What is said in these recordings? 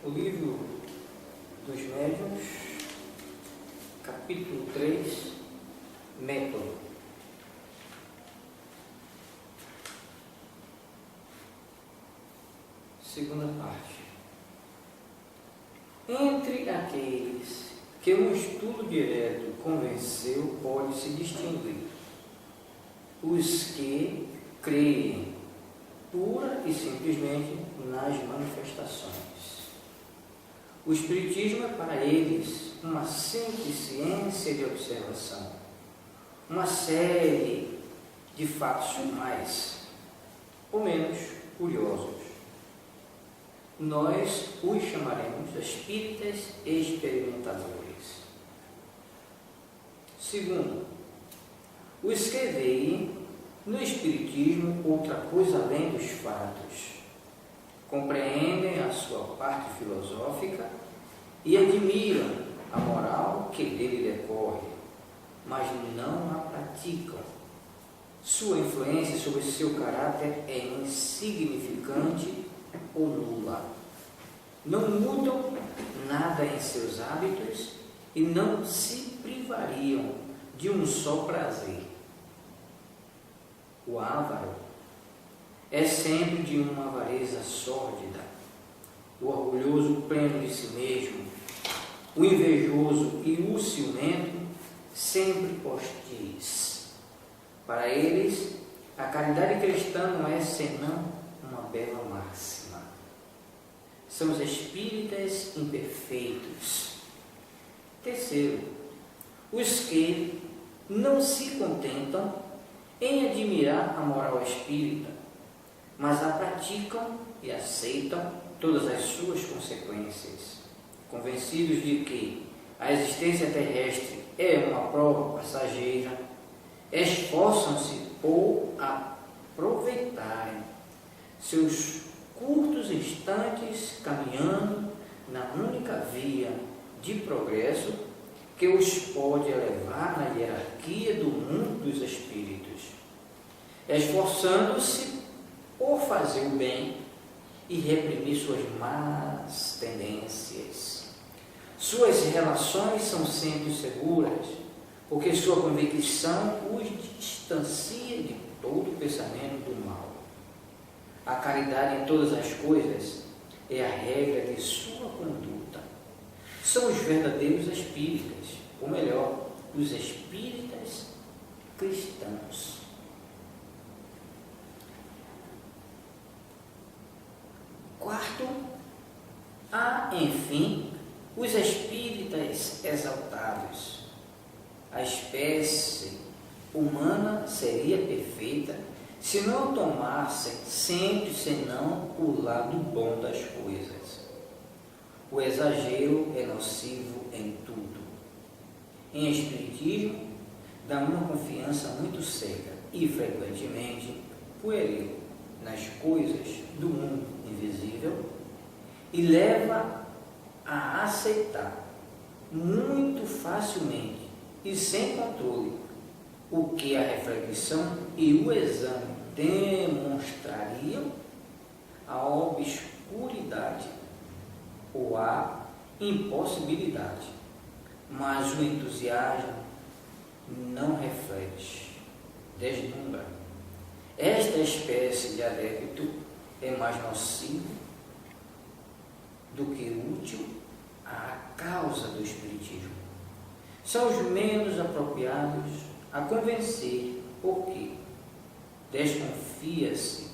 O livro dos Médiuns, capítulo 3, método. Segunda parte. Entre aqueles que um estudo direto convenceu, pode-se distinguir os que creem pura e simplesmente nas manifestações. O Espiritismo é para eles uma simples ciência de observação, uma série de fatos mais ou menos curiosos. Nós os chamaremos espíritas experimentadores. Segundo, os que veem no Espiritismo outra coisa além dos fatos, compreendem a sua parte filosófica e admiram a moral que dele decorre, mas não a praticam. Sua influência sobre seu caráter é insignificante ou nula. Não mudam nada em seus hábitos e não se privariam de um só prazer. O avaro é sempre de uma avareza sórdida, o orgulhoso pleno de si mesmo, o invejoso e o ciumento sempre hostis. Para eles, a caridade cristã não é senão uma bela máxima. São os espíritas imperfeitos. Terceiro, os que não se contentam em admirar a moral espírita, mas a praticam e aceitam todas as suas consequências, convencidos de que a existência terrestre é uma prova passageira, esforçam-se por aproveitarem seus curtos instantes caminhando na única via de progresso que os pode elevar na hierarquia do mundo dos espíritos, esforçando-se por fazer o bem e reprimir suas más tendências. Suas relações são sempre seguras, porque sua convicção os distancia de todo pensamento do mal. A caridade em todas as coisas é a regra de sua conduta. São os verdadeiros espíritas, ou melhor, os espíritas cristãos. Quarto, há, enfim, os espíritas exaltados. A espécie humana seria perfeita se não tomassem sempre senão o lado bom das coisas. O exagero é nocivo em tudo. Em espiritismo, dá uma confiança muito cega e frequentemente pueril nas coisas do mundo invisível e leva a aceitar muito facilmente e sem controle o que a reflexão e o exame demonstrariam a obscuridade ou a impossibilidade, mas o entusiasmo não reflete, deslumbra. Esta espécie de adepto é mais nocivo do que útil à causa do espiritismo. São os menos apropriados a convencer, porque desconfia-se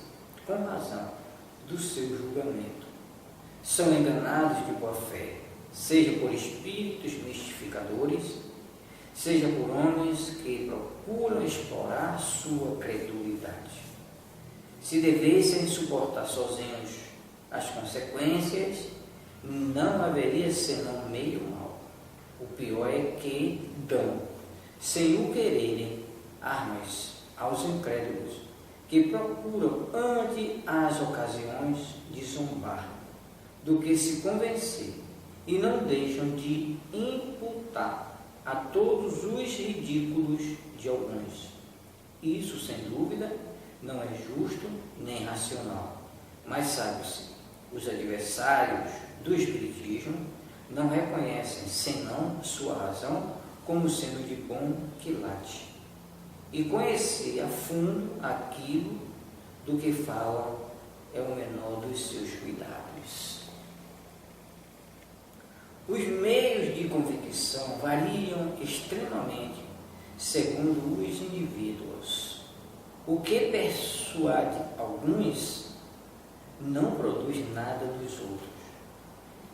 com razão do seu julgamento. São enganados de boa fé, seja por espíritos mistificadores, seja por homens que procuram explorar sua credulidade. Se devessem suportar sozinhos as consequências, não haveria senão meio mal. O pior é que dão, sem o quererem, armas aos incrédulos, que procuram, ante as ocasiões de zombar, do que se convencer, e não deixam de imputar a todos os ridículos de alguns. Isso, sem dúvida, não é justo nem racional, mas sabe-se, os adversários do Espiritismo não reconhecem senão sua razão como sendo de bom quilate, e conhecer a fundo aquilo do que falam é o menor dos seus cuidados. Os meios de convicção variam extremamente segundo os indivíduos. O que persuade alguns não produz nada dos outros.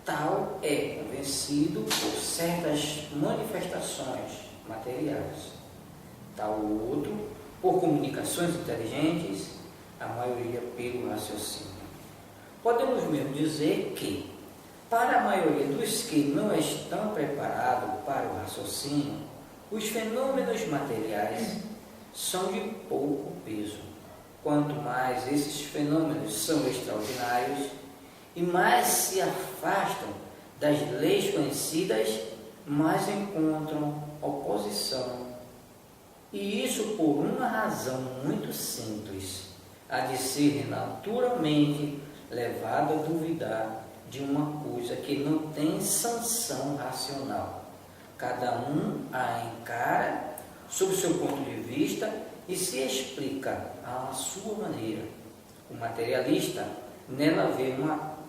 Tal é convencido por certas manifestações materiais, tal outro por comunicações inteligentes, a maioria pelo raciocínio. Podemos mesmo dizer que, para a maioria dos que não estão preparados para o raciocínio, os fenômenos materiais são de pouco peso. Quanto mais esses fenômenos são extraordinários e mais se afastam das leis conhecidas, mais encontram oposição. E isso por uma razão muito simples, a de ser naturalmente levado a duvidar de uma coisa que não tem sanção racional. Cada um a encara sob seu ponto de vista e se explica à sua maneira. O materialista nela vê uma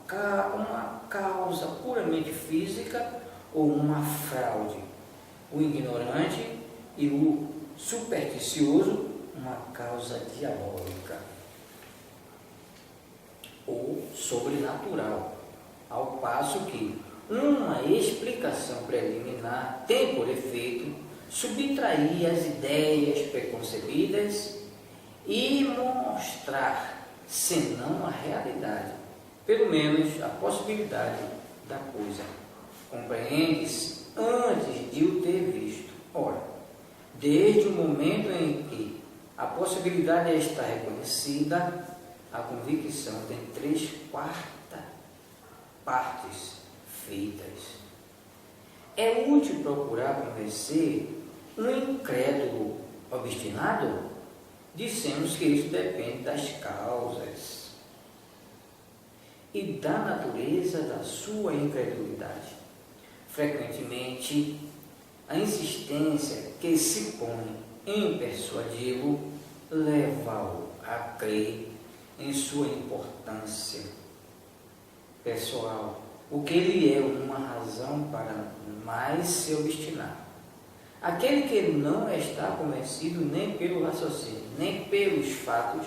causa puramente física ou uma fraude. O ignorante e o supersticioso, uma causa diabólica ou sobrenatural, ao passo que uma explicação preliminar tem por efeito subtrair as ideias preconcebidas e mostrar, senão a realidade, pelo menos a possibilidade da coisa. Compreende-se antes de o ter visto. Ora, desde o momento em que a possibilidade está reconhecida, a convicção tem 3/4 partes feitas. É útil procurar convencer um incrédulo obstinado? Dissemos que isso depende das causas e da natureza da sua incredulidade. Frequentemente, a insistência que se põe em persuadi-lo leva-o a crer em sua importância pessoal, o que lhe é uma razão para mais se obstinar. Aquele que não está convencido nem pelo raciocínio, nem pelos fatos,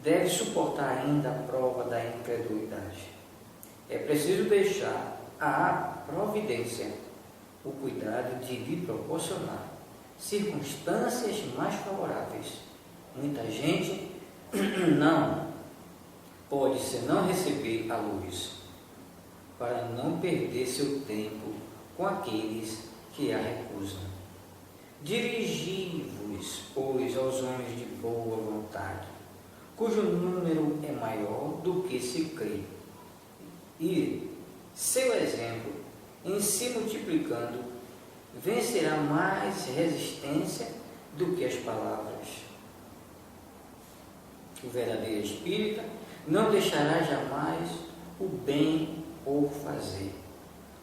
deve suportar ainda a prova da incredulidade. É preciso deixar à providência o cuidado de lhe proporcionar circunstâncias mais favoráveis. Muita gente não pode senão receber a luz, para não perder seu tempo com aqueles que a recusam. Dirigi-vos, pois, aos homens de boa vontade, cujo número é maior do que se crê, e seu exemplo, em se multiplicando, vencerá mais resistência do que as palavras. O verdadeiro espírita não deixará jamais o bem por fazer,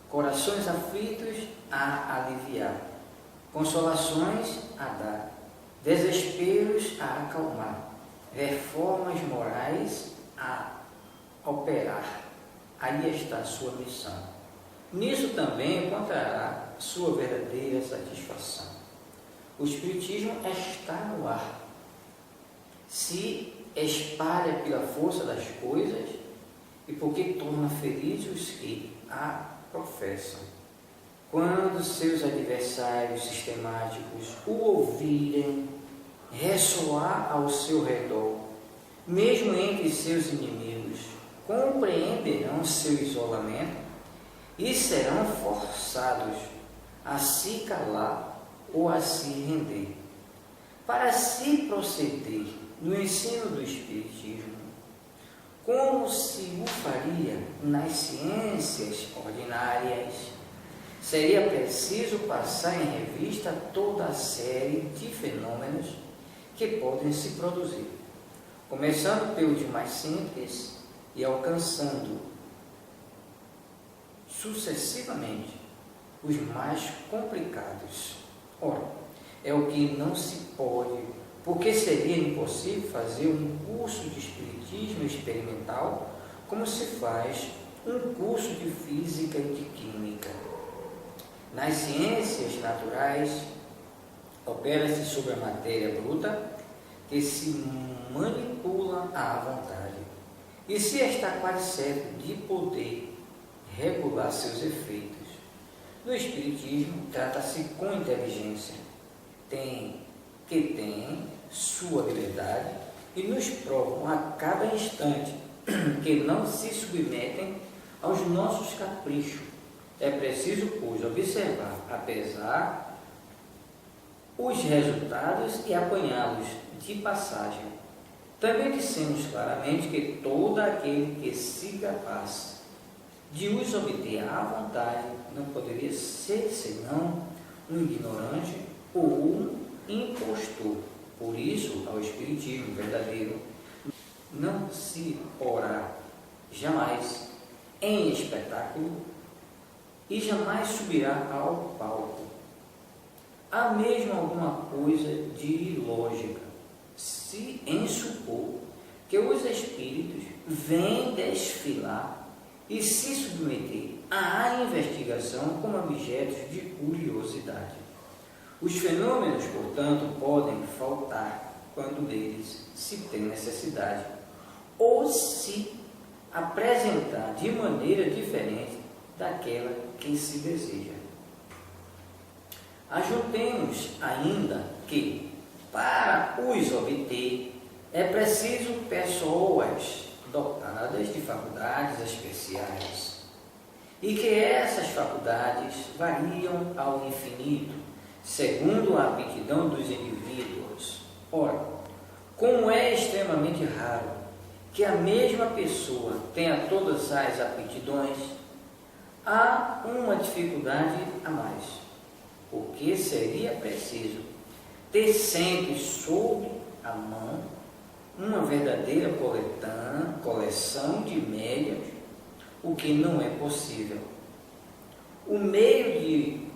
corações aflitos a aliviar, consolações a dar, desesperos a acalmar, reformas morais a operar. Aí está a sua missão. Nisso também encontrará sua verdadeira satisfação. O Espiritismo está no ar. Se espalha pela força das coisas e porque torna felizes os que a professam. Quando seus adversários sistemáticos o ouvirem ressoar ao seu redor, mesmo entre seus inimigos, compreenderão seu isolamento e serão forçados a se calar ou a se render. Para se proceder no ensino do Espiritismo, como se o faria nas ciências ordinárias, seria preciso passar em revista toda a série de fenômenos que podem se produzir, começando pelos mais simples e alcançando sucessivamente os mais complicados. Ora, é o que não se pode, porque seria impossível fazer um curso de espiritismo experimental como se faz um curso de física e de química. Nas ciências naturais, opera-se sobre a matéria bruta que se manipula à vontade, e se está quase certo de poder regular seus efeitos. No Espiritismo, trata-se com inteligência, que tem sua habilidade e nos provam a cada instante que não se submetem aos nossos caprichos. É preciso, pois, observar, apesar os resultados e apanhá-los de passagem. Também dissemos claramente que todo aquele que se capaz de os obter à vontade não poderia ser senão um ignorante ou um impostor. Por isso, ao Espiritismo verdadeiro não se porá jamais em espetáculo e jamais subirá ao palco. Há mesmo alguma coisa de ilógica se em supor que os espíritos vêm desfilar e se submeter à investigação como objetos de curiosidade. Os fenômenos, portanto, podem faltar quando deles se tem necessidade, ou se apresentar de maneira diferente daquela que se deseja. Ajuntemos ainda que, para os obter, é preciso pessoas dotadas de faculdades especiais, e que essas faculdades variam ao infinito, segundo a aptidão dos indivíduos. Ora, como é extremamente raro que a mesma pessoa tenha todas as aptidões, há uma dificuldade a mais, porque seria preciso ter sempre sob a mão uma verdadeira coleção de médios, o que não é possível. O meio de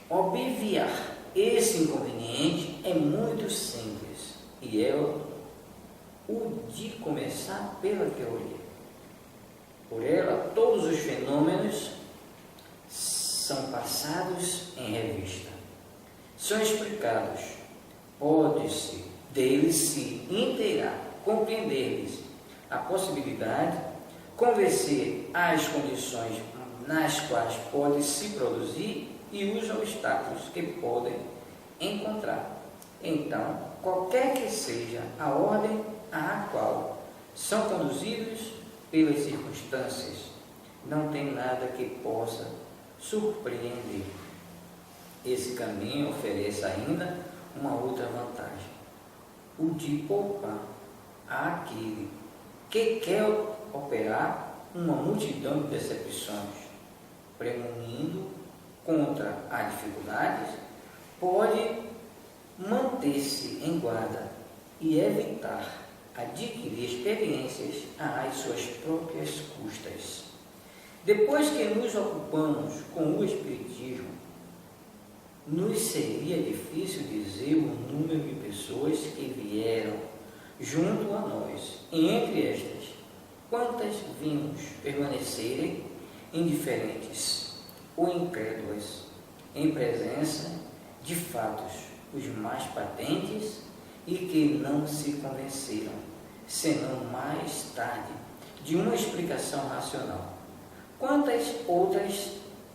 obviar esse inconveniente é muito simples, e é o de começar pela teoria. Por ela, todos os fenômenos são passados em revista, são explicados, pode-se deles se inteirar, compreender-lhes a possibilidade, convencer as condições nas quais pode se produzir e os obstáculos que podem encontrar. Então, qualquer que seja a ordem à qual são conduzidos pelas circunstâncias, não tem nada que possa surpreender. Esse caminho oferece ainda uma outra vantagem, o de poupar àquele que quer operar uma multidão de decepções, premunindo contra as dificuldades, pode manter-se em guarda e evitar adquirir experiências às suas próprias custas. Depois que nos ocupamos com o Espiritismo, nos seria difícil dizer o número de pessoas que vieram junto a nós, e entre estas, quantas vimos permanecerem indiferentes ou incrédulas em presença de fatos os mais patentes e que não se convenceram, senão mais tarde, de uma explicação racional. Quantas outras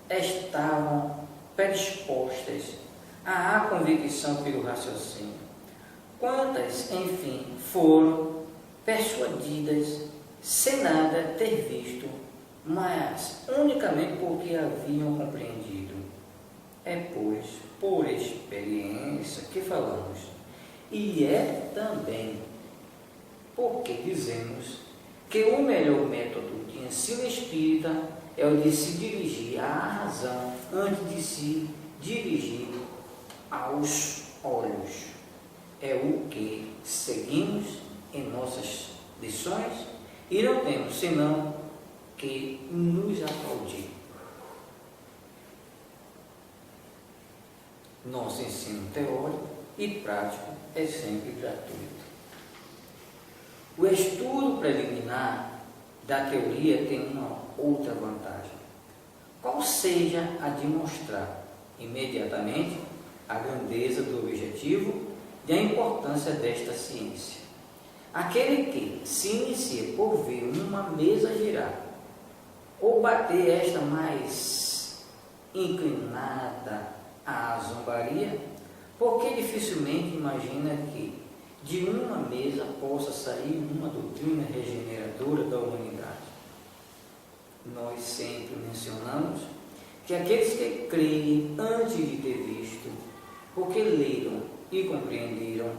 estavam predispostas à convicção pelo raciocínio? Quantas, enfim, foram persuadidas sem nada ter visto, mas unicamente porque haviam compreendido? É, pois, por experiência que falamos, e é também porque dizemos que o melhor método de ensino espírita é o de se dirigir à razão antes de se dirigir aos olhos. É o que seguimos em nossas lições e não temos senão que que nos aplaudir. Nosso ensino teórico e prático é sempre gratuito. O estudo preliminar da teoria tem uma outra vantagem, qual seja a de mostrar imediatamente a grandeza do objetivo e a importância desta ciência. Aquele que se inicia por ver uma mesa girar ou bater esta mais inclinada à zombaria, porque dificilmente imagina que de uma mesa possa sair uma doutrina regeneradora da humanidade. Nós sempre mencionamos que aqueles que creem antes de ter visto, porque leram e compreenderam,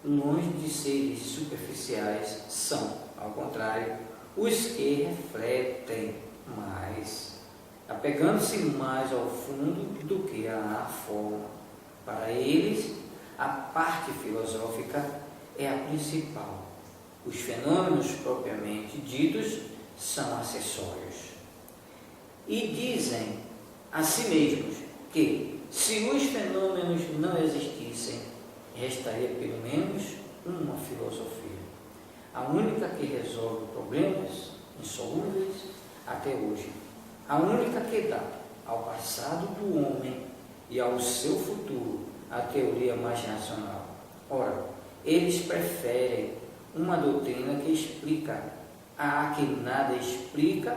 longe de seres superficiais, são, ao contrário, os que refletem mais, apegando-se mais ao fundo do que à forma. Para eles, a parte filosófica é a principal. Os fenômenos propriamente ditos são acessórios. E dizem a si mesmos que, se os fenômenos não existissem, restaria pelo menos uma filosofia, a única que resolve problemas insolúveis até hoje, a única que dá ao passado do homem e ao seu futuro a teoria mais racional. Ora, eles preferem uma doutrina que explica a que nada explica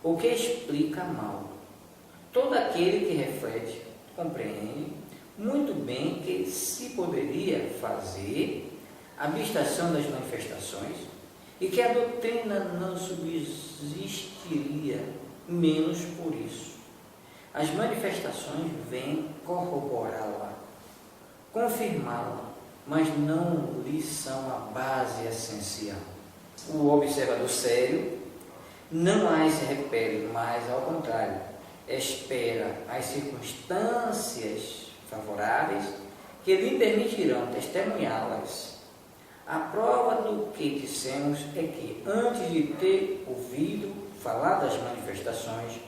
ou que explica mal. Todo aquele que reflete compreende muito bem que se poderia fazer a abstração das manifestações e que a doutrina não subsistiria menos por isso. As manifestações vêm corroborá-la, confirmá-la, mas não lhe são a base essencial. O observador sério não as repele, mas, ao contrário, espera as circunstâncias favoráveis que lhe permitirão testemunhá-las. A prova do que dissemos é que, antes de ter ouvido falar das manifestações,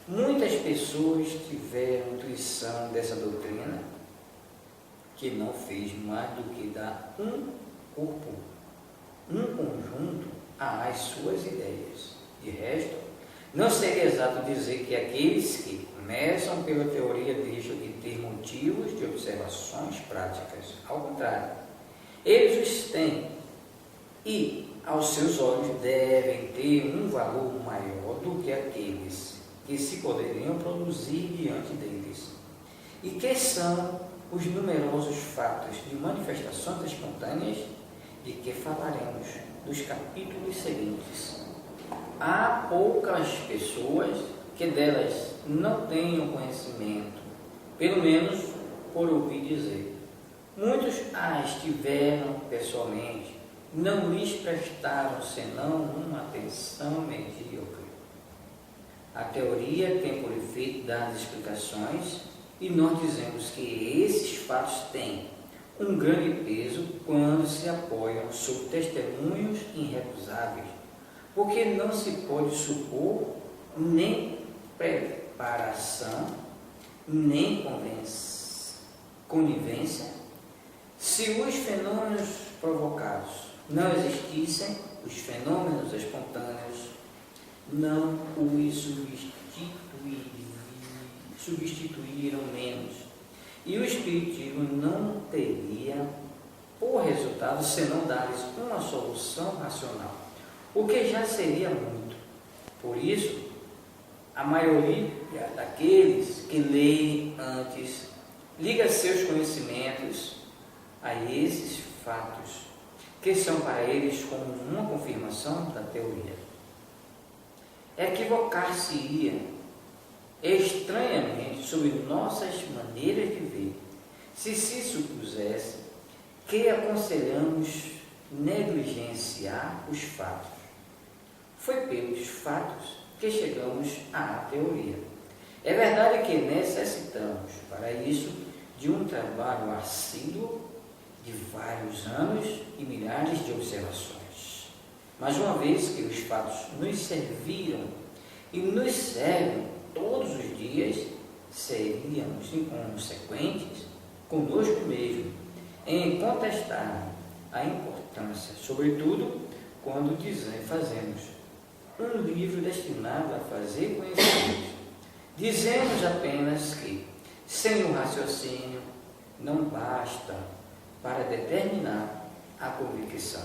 muitas pessoas tiveram intuição dessa doutrina, que não fez mais do que dar um corpo, um conjunto às suas ideias. De resto, não seria exato dizer que aqueles que começam pela teoria deixam de ter motivos de observações práticas. Ao contrário, eles os têm e, aos seus olhos, devem ter um valor maior do que aqueles que se poderiam produzir diante deles, e que são os numerosos fatos de manifestações espontâneas de que falaremos nos capítulos seguintes. Há poucas pessoas que delas não tenham conhecimento, pelo menos por ouvir dizer. Muitos as tiveram pessoalmente, não lhes prestaram senão uma atenção medíocre. A teoria tem por efeito dar as explicações, e nós dizemos que esses fatos têm um grande peso quando se apoiam sobre testemunhos irrecusáveis, porque não se pode supor nem preparação, nem conivência. Se os fenômenos provocados não existissem, os fenômenos espontâneos não os substituíram menos, e o Espiritismo não teria por resultado senão dar-lhes uma solução racional, o que já seria muito. Por isso, a maioria daqueles que leem antes liga seus conhecimentos a esses fatos, que são para eles como uma confirmação da teoria. Equivocar-se-ia estranhamente sobre nossas maneiras de ver, se supusesse que aconselhamos negligenciar os fatos. Foi pelos fatos que chegamos à teoria. É verdade que necessitamos, para isso, de um trabalho assíduo de vários anos e milhares de observações. Mas uma vez que os fatos nos serviram e nos servem todos os dias, seríamos inconsequentes conosco mesmo em contestar a importância, sobretudo quando fazemos um livro destinado a fazer conhecidos. Dizemos apenas que, sem o raciocínio, não basta para determinar a convicção.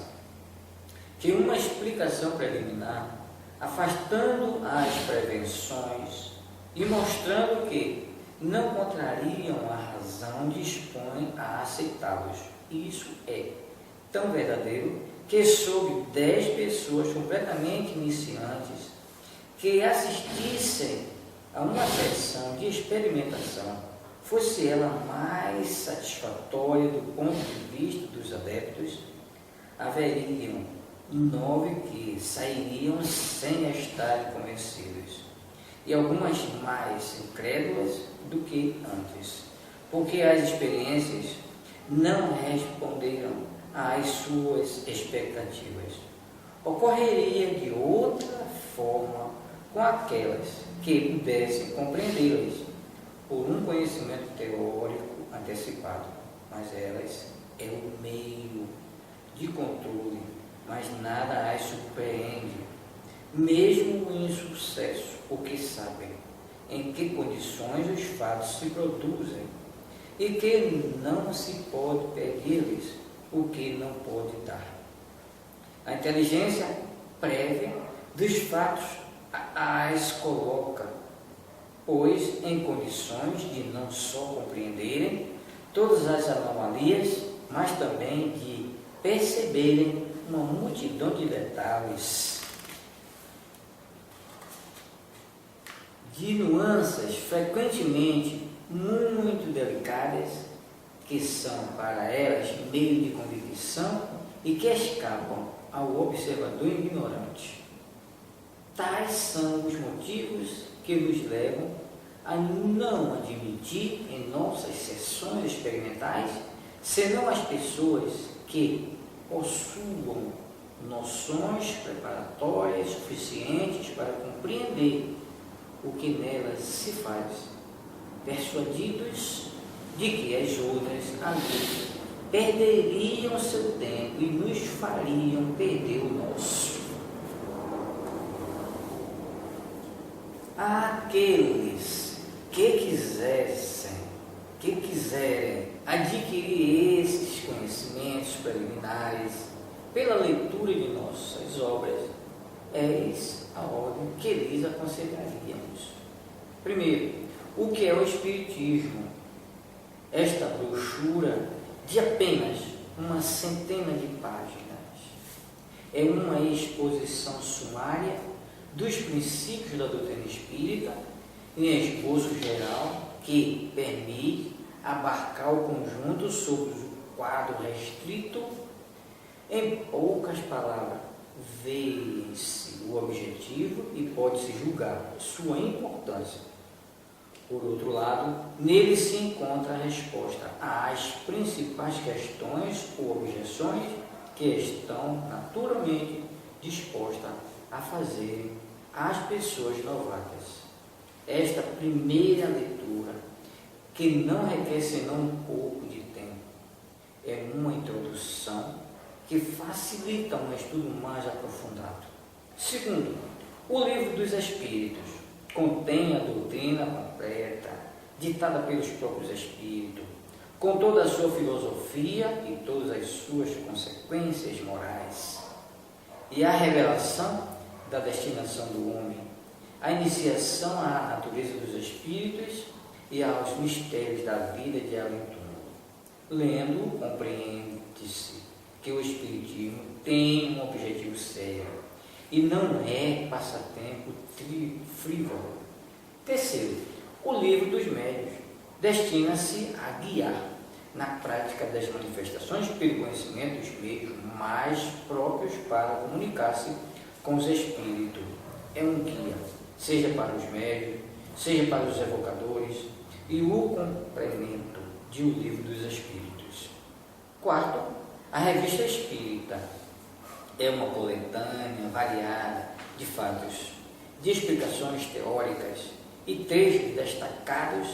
Que uma explicação preliminar, afastando as prevenções e mostrando que não contrariam a razão, dispõe a aceitá-los. Isso é tão verdadeiro que soube 10 pessoas completamente iniciantes que assistissem a uma sessão de experimentação, fosse ela mais satisfatória do ponto de vista dos adeptos, haveriam 9 que sairiam sem estarem convencidos, e algumas mais incrédulas do que antes, porque as experiências não responderam às suas expectativas. Ocorreria de outra forma com aquelas que pudessem compreendê-las por um conhecimento teórico antecipado, mas elas é o meio de controle, mas nada as surpreende, mesmo em sucesso, porque sabem em que condições os fatos se produzem e que não se pode pedir-lhes o que não pode dar. A inteligência prévia dos fatos as coloca, pois, em condições de não só compreenderem todas as anomalias, mas também de perceberem uma multidão de detalhes, de nuances frequentemente muito delicadas, que são para elas meio de convicção e que escapam ao observador ignorante. Tais são os motivos que nos levam a não admitir em nossas sessões experimentais, senão as pessoas que possuam noções preparatórias suficientes para compreender o que nelas se faz, persuadidos de que as outras ali perderiam seu tempo e nos fariam perder o nosso. Aqueles que quiserem adquirir esses conhecimentos preliminares pela leitura de nossas obras, eis a ordem que lhes aconselharíamos. Primeiro, o que é o Espiritismo? Esta brochura de apenas uma centena de páginas é uma exposição sumária dos princípios da doutrina espírita em esboço geral que permite abarcar o conjunto sob o quadro restrito. Em poucas palavras, vê-se o objetivo e pode-se julgar sua importância. Por outro lado, nele se encontra a resposta às principais questões ou objeções que estão naturalmente dispostas a fazer às pessoas novatas. Esta primeira leitura, que não requer senão um pouco de tempo, é uma introdução que facilita um estudo mais aprofundado. Segundo, o Livro dos Espíritos contém a doutrina completa, ditada pelos próprios Espíritos, com toda a sua filosofia e todas as suas consequências morais, e a revelação da destinação do homem, a iniciação à natureza dos Espíritos e aos mistérios da vida de além-túmulo. Lendo, compreende-se que o Espiritismo tem um objetivo sério e não é passatempo frívolo. Terceiro, o Livro dos Médiuns destina-se a guiar na prática das manifestações pelo conhecimento dos meios mais próprios para comunicar-se com os Espíritos. É um guia, seja para os médiuns, seja para os evocadores, e o complemento de O Livro dos Espíritos. Quarto, a Revista Espírita é uma coletânea variada de fatos de explicações teóricas e trechos destacados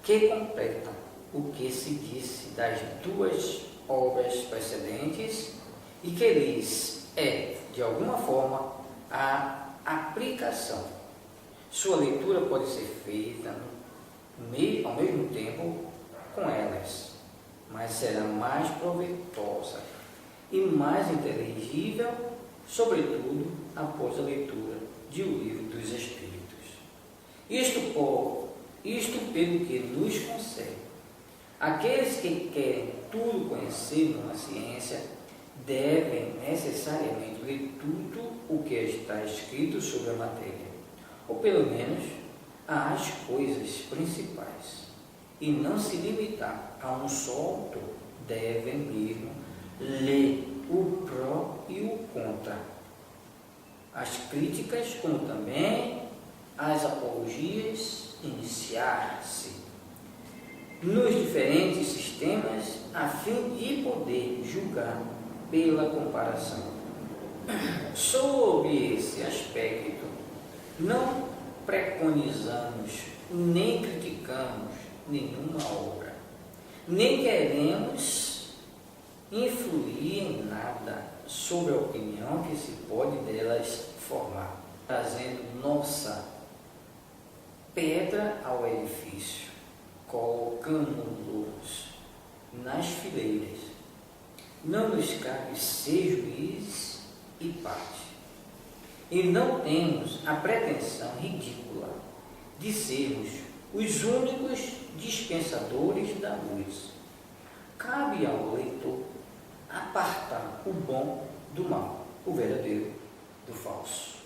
que completam o que se disse das duas obras precedentes e que lhes é, de alguma forma, a aplicação. Sua leitura pode ser feita ao mesmo tempo com elas, mas será mais proveitosa e mais inteligível, sobretudo após a leitura de O Livro dos Espíritos. Isto pelo que nos concede. Aqueles que querem tudo conhecer numa ciência devem necessariamente ler tudo o que está escrito sobre a matéria, ou pelo menos as coisas principais, e não se limitar a um só autor. Devem mesmo ler o pró e o contra, as críticas, como também as apologias, iniciar-se nos diferentes sistemas a fim de poder julgar pela comparação. Sob esse aspecto, não preconizamos nem criticamos nenhuma obra, nem queremos influir em nada sobre a opinião que se pode delas formar, trazendo nossa pedra ao edifício, colocando-nos nas fileiras. Não nos cabe ser juiz e parte, e não temos a pretensão ridícula de sermos os únicos dispensadores da luz. Cabe ao leitor apartar o bom do mal, o verdadeiro do falso.